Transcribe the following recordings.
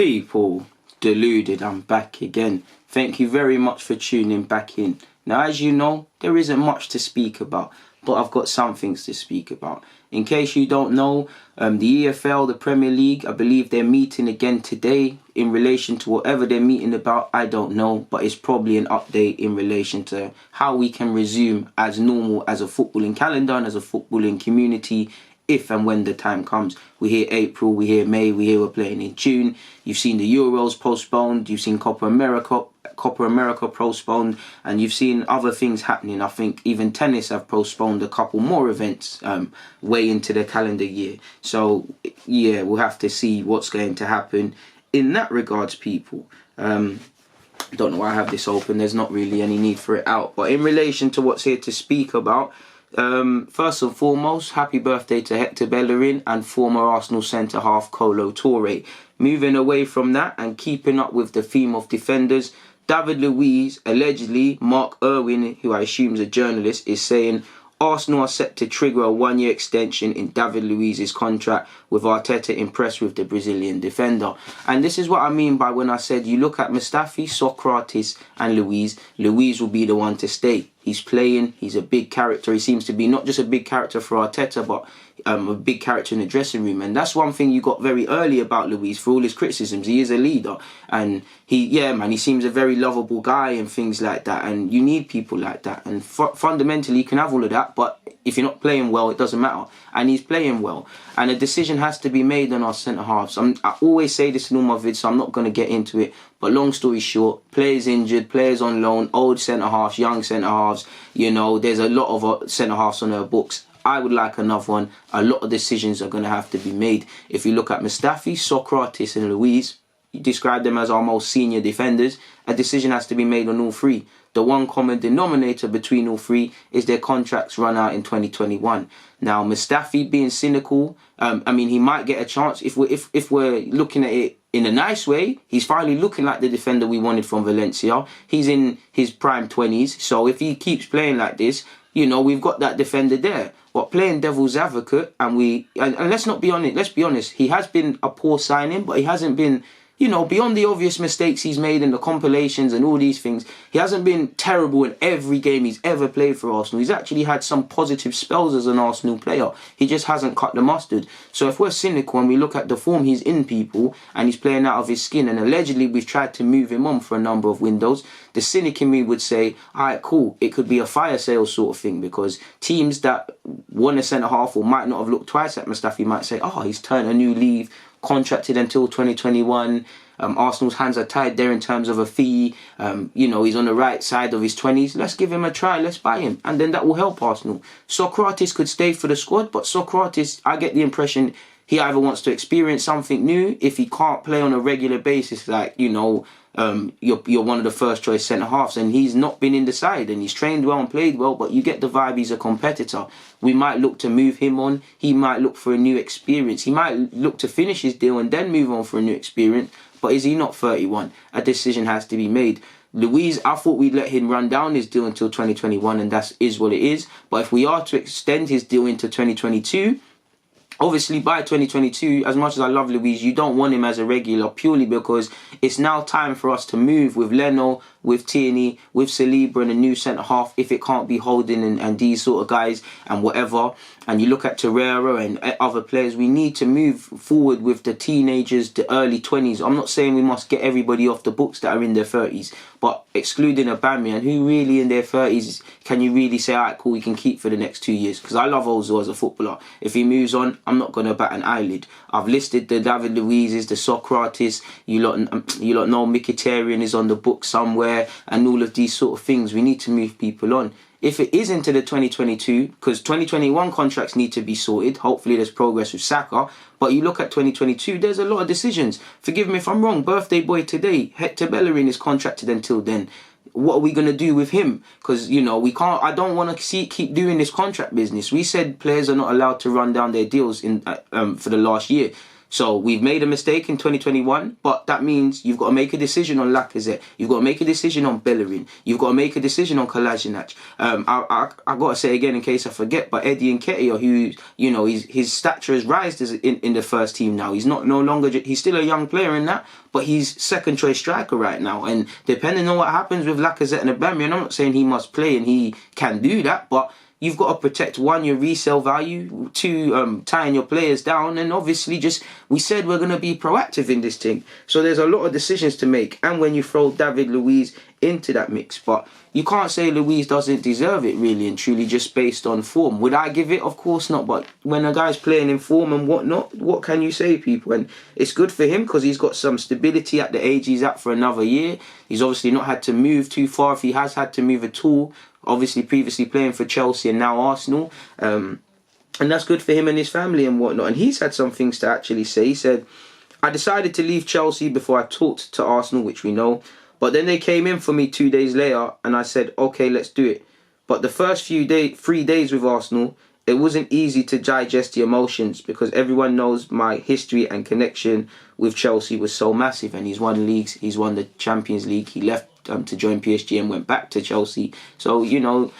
People, Deluded, I'm back again. Thank you very much for tuning back in. Now, as you know, there isn't much to speak about, but I've got some things to speak about. In case you don't know, the EFL, the Premier League, I believe they're meeting again today in relation to whatever they're meeting about. I don't know, but it's probably an update in relation to how we can resume as normal as a footballing calendar and as a footballing community if and when the time comes. We hear April, we hear May, we hear we're playing in June. You've seen the Euros postponed, you've seen Copa America postponed, and you've seen other things happening. I think even tennis have postponed a couple more events way into the calendar year. So yeah, we'll have to see what's going to happen in that regards, people. Don't know why I have this open. There's not really any need for it out. But in relation to what's here to speak about, first and foremost, happy birthday to Hector Bellerin and former Arsenal centre-half Kolo Touré. Moving away from that and keeping up with the theme of defenders, David Luiz, allegedly, Mark Irwin, who I assume is a journalist, is saying Arsenal are set to trigger a one-year extension in David Luiz's contract, with Arteta impressed with the Brazilian defender. And this is what I mean by when I said you look at Mustafi, Sokratis and Luiz. Luiz will be the one to stay. He's playing, he's a big character. He seems to be not just a big character for Arteta, but a big character in the dressing room. And that's one thing you got very early about Luiz, for all his criticisms. He is a leader. And he seems a very lovable guy and things like that. And you need people like that. And fundamentally, you can have all of that, but if you're not playing well, it doesn't matter. And he's playing well. And a decision has to be made on our centre-halves. I always say this in all my vids, so I'm not going to get into it. But long story short, players injured, players on loan, old centre-halves, young centre-halves. You know, there's a lot of centre-halves on our books. I would like another one. A lot of decisions are going to have to be made. If you look at Mustafi, Sokratis and Luiz, you describe them as our most senior defenders. A decision has to be made on all three. The one common denominator between all three is their contracts run out in 2021. Now, Mustafi, being cynical, he might get a chance. If we're looking at it in a nice way, he's finally looking like the defender we wanted from Valencia. He's in his prime 20s. So if he keeps playing like this, you know, we've got that defender there. But playing devil's advocate, and let's be honest, he has been a poor signing, but he hasn't been, you know, beyond the obvious mistakes he's made in the compilations and all these things, he hasn't been terrible in every game he's ever played for Arsenal. He's actually had some positive spells as an Arsenal player. He just hasn't cut the mustard. So if we're cynical and we look at the form he's in, people, and he's playing out of his skin, and allegedly we've tried to move him on for a number of windows, the cynic in me would say, all right, cool, it could be a fire sale sort of thing, because teams that want a centre-half or might not have looked twice at Mustafi might say, oh, he's turned a new leaf, contracted until 2021. Arsenal's hands are tied there in terms of a fee. He's on the right side of his 20s. Let's give him a try. Let's buy him. And then that will help Arsenal. Sokratis could stay for the squad, but Sokratis, I get the impression he either wants to experience something new. If he can't play on a regular basis, like, you're one of the first choice centre-halves, and he's not been in the side, and he's trained well and played well, but you get the vibe he's a competitor. We might look to move him on. He might look for a new experience. He might look to finish his deal and then move on for a new experience. But is he not 31? A decision has to be made. Luiz, I thought we'd let him run down his deal until 2021, and that is what it is. But if we are to extend his deal into 2022, obviously, by 2022, as much as I love Luiz, you don't want him as a regular, purely because it's now time for us to move with Leno, with Tierney, with Saliba and a new centre-half, if it can't be Holding and these sort of guys and whatever. And you look at Torreira and other players, we need to move forward with the teenagers, the early 20s. I'm not saying we must get everybody off the books that are in their 30s, but excluding Aubameyang, who really in their 30s can you really say, all right, cool, we can keep for the next 2 years? Because I love Ozil as a footballer. If he moves on, I'm not going to bat an eyelid. I've listed the David Luiz's, the Sokratis, you lot know Mkhitaryan is on the book somewhere, and all of these sort of things. We need to move people on. If it is into the 2022, because 2021 contracts need to be sorted, hopefully there's progress with Saka, but you look at 2022, there's a lot of decisions. Forgive me if I'm wrong, birthday boy today, Hector Bellerin is contracted until then. What are we going to do with him? Because, we can't. I don't want to keep doing this contract business. We said players are not allowed to run down their deals for the last year. So we've made a mistake in 2021, but that means you've got to make a decision on Lacazette. You've got to make a decision on Bellerin. You've got to make a decision on Kolasinac. I got to say again in case I forget, but Eddie Nketiah, who, you know, his stature has risen in the first team now. He's not no longer, he's still a young player in that, but he's second choice striker right now. And depending on what happens with Lacazette and Aubameyang, I'm not saying he must play and he can do that, but you've got to protect, one, your resale value, two, tying your players down, and obviously just, we said we're going to be proactive in this thing. So there's a lot of decisions to make, and when you throw David Luiz into that mix, but you can't say Luiz doesn't deserve it really and truly just based on form. Would I give it? Of course not, but when a guy's playing in form and whatnot, what can you say, people? And it's good for him because he's got some stability at the age he's at for another year. He's obviously not had to move too far, if he has had to move at all. Obviously previously playing for Chelsea and now Arsenal. And that's good for him and his family and whatnot. And he's had some things to actually say. He said, I decided to leave Chelsea before I talked to Arsenal, which we know. But then they came in for me 2 days later and I said, okay, let's do it. But the first 3 days with Arsenal, it wasn't easy to digest the emotions because everyone knows my history and connection with Chelsea was so massive. And he's won leagues. He's won the Champions League. He left to join PSG and went back to Chelsea. So, you know,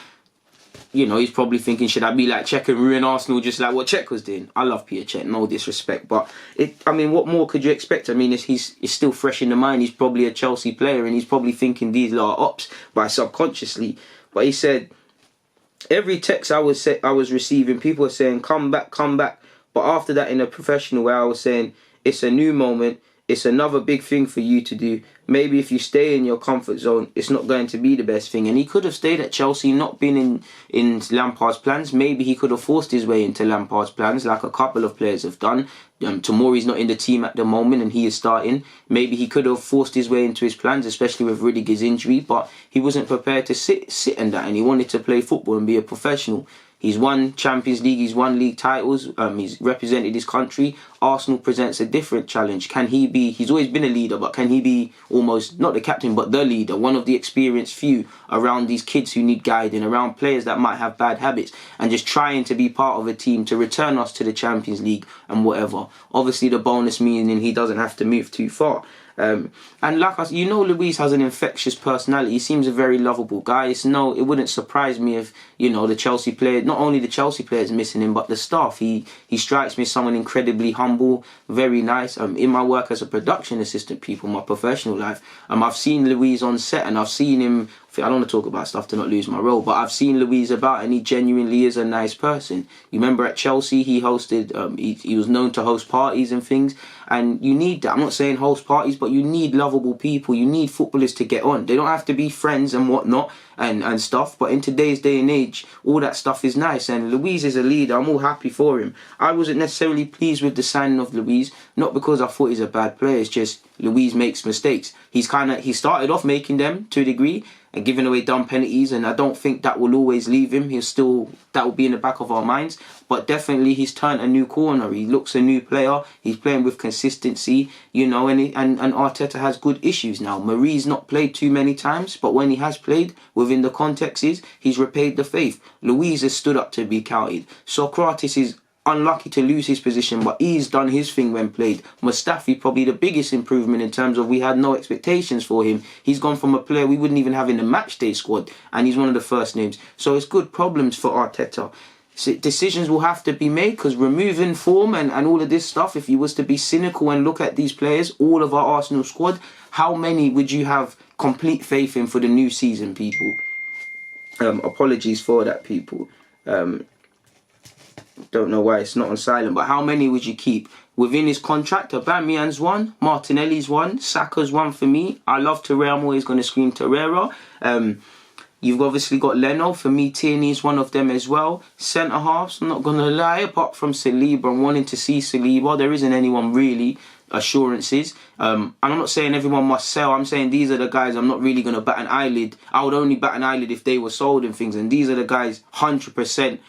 he's probably thinking, should I be like Cech and ruin Arsenal just like what Cech was doing? I love Peter Cech, no disrespect, but what more could you expect? I mean, he's still fresh in the mind. He's probably a Chelsea player and he's probably thinking these are ops by subconsciously. But he said, every text I was receiving, people were saying, come back, come back. But after that, in a professional way, I was saying, it's a new moment. It's another big thing for you to do. Maybe if you stay in your comfort zone, it's not going to be the best thing. And he could have stayed at Chelsea, not been in Lampard's plans. Maybe he could have forced his way into Lampard's plans, like a couple of players have done. Tomori's not in the team at the moment and he is starting. Maybe he could have forced his way into his plans, especially with Rudiger's injury. But he wasn't prepared to sit in that and he wanted to play football and be a professional. He's won Champions League, he's won league titles, he's represented his country. Arsenal presents a different challenge. Can he be, he's always been a leader, but can he be almost, not the captain, but the leader, one of the experienced few around these kids who need guiding, around players that might have bad habits, and just trying to be part of a team to return us to the Champions League and whatever. Obviously the bonus meaning he doesn't have to move too far. And like I said, you know, Luiz has an infectious personality. He seems a very lovable guy. It wouldn't surprise me if, you know, the Chelsea player, not only the Chelsea players missing him, but the staff. He strikes me as someone incredibly humble, very nice. In my work as a production assistant, people, my professional life, I've seen Luiz on set and I've seen him. I don't want to talk about stuff to not lose my role, but I've seen Luiz about and he genuinely is a nice person. You remember at Chelsea, he hosted, he was known to host parties and things, and you need that. I'm not saying host parties, but you need lovable people. You need footballers to get on. They don't have to be friends and whatnot and stuff, but in today's day and age, all that stuff is nice, and Luiz is a leader. I'm all happy for him. I wasn't necessarily pleased with the signing of Luiz, not because I thought he's a bad player, it's just Luiz makes mistakes. He started off making them to a degree, and giving away dumb penalties, and I don't think that will always leave him. That will be in the back of our minds, but definitely he's turned a new corner. He looks a new player. He's playing with consistency, you know, and Arteta has good issues now. Marie's not played too many times, but when he has played, within the context he's repaid the faith. Luiz has stood up to be counted. Sokratis is unlucky to lose his position, but he's done his thing when played. Mustafi, probably the biggest improvement in terms of we had no expectations for him. He's gone from a player we wouldn't even have in the matchday squad, and he's one of the first names. So it's good problems for Arteta. So decisions will have to be made, because removing form and all of this stuff, if you was to be cynical and look at these players, all of our Arsenal squad, how many would you have complete faith in for the new season, people? Apologies for that, people. Don't know why it's not on silent, but how many would you keep? Within his contract, Aubameyang's one, Martinelli's one, Saka's one for me. I love Torreira, I'm always going to scream Torreira. You've obviously got Leno. For me, Tierney's one of them as well. Centre-halves, I'm not going to lie, apart from Saliba, I'm wanting to see Saliba. There isn't anyone really. Assurances. And I'm not saying everyone must sell. I'm saying these are the guys I'm not really going to bat an eyelid. I would only bat an eyelid if they were sold and things. And these are the guys 100%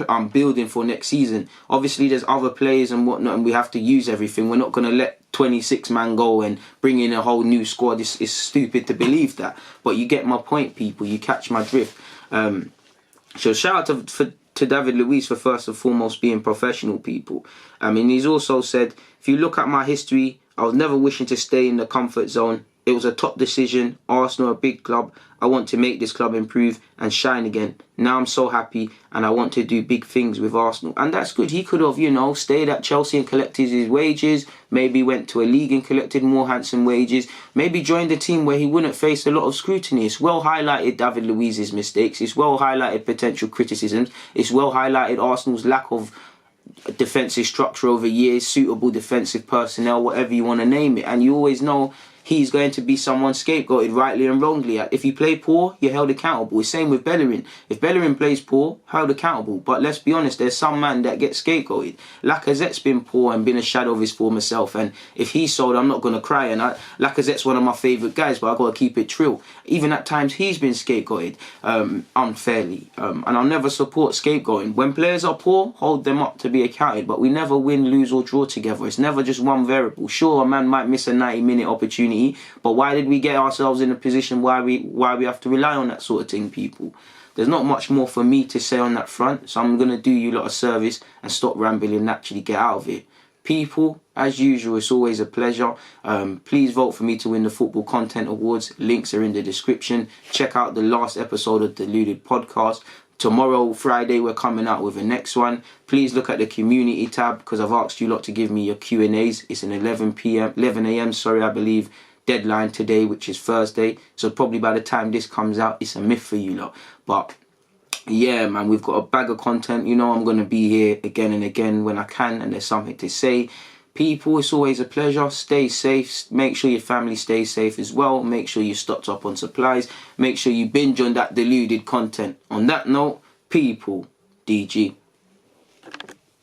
I'm building for next season. Obviously, there's other players and whatnot, and we have to use everything. We're not going to let 26 man go and bring in a whole new squad. It's stupid to believe that. But you get my point, people. You catch my drift. So shout out to to David Luiz for first and foremost being professional, people. I mean, he's also said, if you look at my history, I was never wishing to stay in the comfort zone. It was a top decision. Arsenal, a big club. I want to make this club improve and shine again. Now I'm so happy and I want to do big things with Arsenal. And that's good. He could have, stayed at Chelsea and collected his wages. Maybe went to a league and collected more handsome wages. Maybe joined a team where he wouldn't face a lot of scrutiny. It's well highlighted David Luiz's mistakes. It's well highlighted potential criticisms. It's well highlighted Arsenal's lack of defensive structure over years, suitable defensive personnel, whatever you want to name it. And you always know he's going to be someone scapegoated rightly and wrongly. If you play poor, you're held accountable. It's same with Bellerin. If Bellerin plays poor, held accountable. But let's be honest, there's some man that gets scapegoated. Lacazette's been poor and been a shadow of his former self. And if he's sold, I'm not going to cry. And Lacazette's one of my favourite guys, but I've got to keep it true. Even at times, he's been scapegoated unfairly. And I'll never support scapegoating. When players are poor, hold them up to be accounted. But we never win, lose or draw together. It's never just one variable. Sure, a man might miss a 90-minute opportunity, but why did we get ourselves in a position why we have to rely on that sort of thing, people? There's not much more for me to say on that front, so I'm going to do you lot a service and stop rambling and actually get out of it. People, as usual, it's always a pleasure. Please vote for me to win the Football Content Awards. Links are in the description. Check out the last episode of the Deluded podcast. Tomorrow, Friday, we're coming out with the next one. Please look at the community tab because I've asked you lot to give me your Q&As. It's an 11 a.m. I believe, deadline today, which is Thursday. So probably by the time this comes out, it's a myth for you lot. But yeah, man, we've got a bag of content. I'm going to be here again and again when I can and there's something to say. People, it's always a pleasure. Stay safe. Make sure your family stays safe as well. Make sure you stocked up on supplies. Make sure you binge on that deluded content. On that note, people, DG.